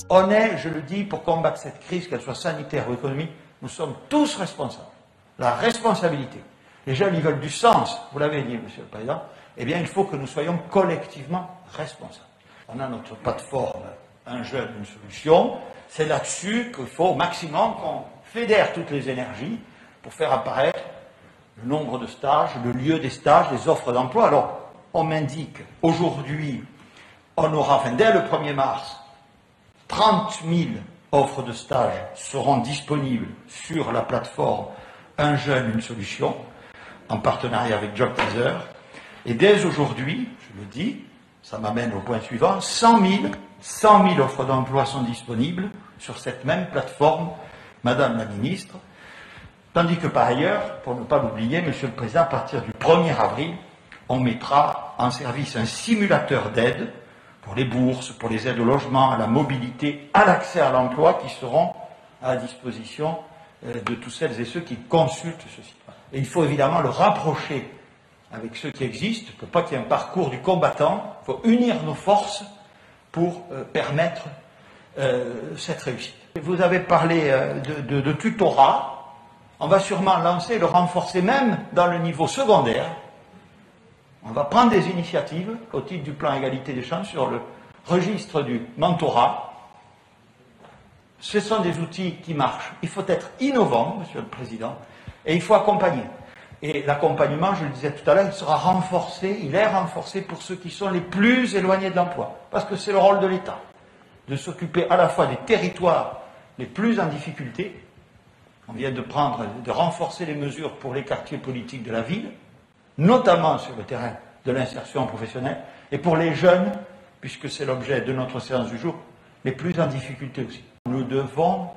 On est, je le dis, pour combattre cette crise, qu'elle soit sanitaire ou économique, nous sommes tous responsables. La responsabilité. Les jeunes, ils veulent du sens, vous l'avez dit, Monsieur le Président, eh bien, il faut que nous soyons collectivement responsables. On a notre plateforme Un jeune, une solution. C'est là-dessus qu'il faut au maximum qu'on fédère toutes les énergies pour faire apparaître le nombre de stages, le lieu des stages, les offres d'emploi. Alors, on m'indique, aujourd'hui, on aura, dès le 1er mars, 30 000 offres de stage seront disponibles sur la plateforme Un jeune, une solution, en partenariat avec Job Teaser. Et dès aujourd'hui, je le dis, ça m'amène au point suivant, 100 000 offres d'emploi sont disponibles sur cette même plateforme, Madame la Ministre. Tandis que par ailleurs, pour ne pas l'oublier, Monsieur le Président, à partir du 1er avril, on mettra en service un simulateur d'aide pour les bourses, pour les aides au logement, à la mobilité, à l'accès à l'emploi, qui seront à la disposition de tous celles et ceux qui consultent ce site. Et il faut évidemment le rapprocher avec ceux qui existent. Il ne faut pas qu'il y ait un parcours du combattant. Il faut unir nos forces pour permettre cette réussite. Vous avez parlé de tutorat. On va sûrement lancer, le renforcer même dans le niveau secondaire. On va prendre des initiatives au titre du plan égalité des chances sur le registre du mentorat. Ce sont des outils qui marchent. Il faut être innovant, Monsieur le Président, et il faut accompagner. Et l'accompagnement, je le disais tout à l'heure, il sera renforcé, il est renforcé pour ceux qui sont les plus éloignés de l'emploi. Parce que c'est le rôle de l'État, de s'occuper à la fois des territoires les plus en difficulté. On vient de renforcer les mesures pour les quartiers politiques de la ville, notamment sur le terrain de l'insertion professionnelle, et pour les jeunes, puisque c'est l'objet de notre séance du jour, les plus en difficulté aussi. Nous devons,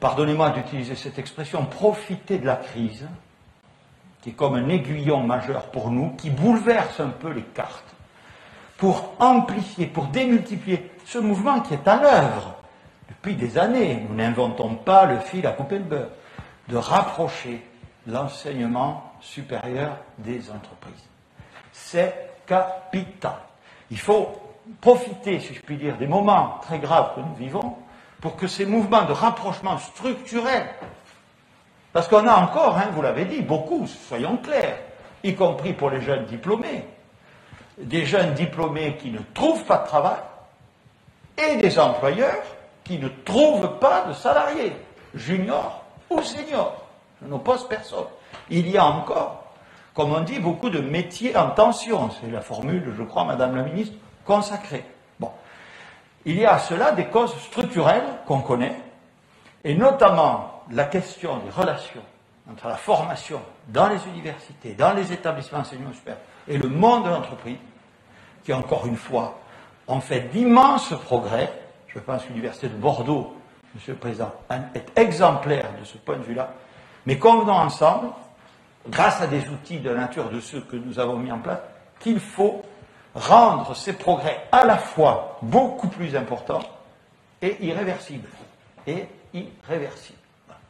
pardonnez-moi d'utiliser cette expression, profiter de la crise, qui est comme un aiguillon majeur pour nous, qui bouleverse un peu les cartes, pour amplifier, pour démultiplier ce mouvement qui est à l'œuvre depuis des années. Nous n'inventons pas le fil à couper le beurre, de rapprocher l'enseignement supérieur des entreprises. C'est capital. Il faut profiter, si je puis dire, des moments très graves que nous vivons pour que ces mouvements de rapprochement structurel, parce qu'on a encore, vous l'avez dit, beaucoup, soyons clairs, y compris pour les jeunes diplômés, des jeunes diplômés qui ne trouvent pas de travail et des employeurs qui ne trouvent pas de salariés, juniors ou seniors. Je n'oppose personne. Il y a encore, comme on dit, beaucoup de métiers en tension. C'est la formule, je crois, Madame la Ministre, consacrée. Bon. Il y a à cela des causes structurelles qu'on connaît, et notamment la question des relations entre la formation dans les universités, dans les établissements d'enseignement supérieur et le monde de l'entreprise, qui, encore une fois, ont fait d'immenses progrès. Je pense que l'Université de Bordeaux, Monsieur le Président, est exemplaire de ce point de vue-là. Mais convenons ensemble, grâce à des outils de la nature de ceux que nous avons mis en place, qu'il faut rendre ces progrès à la fois beaucoup plus importants et irréversibles. Et irréversibles. Voilà.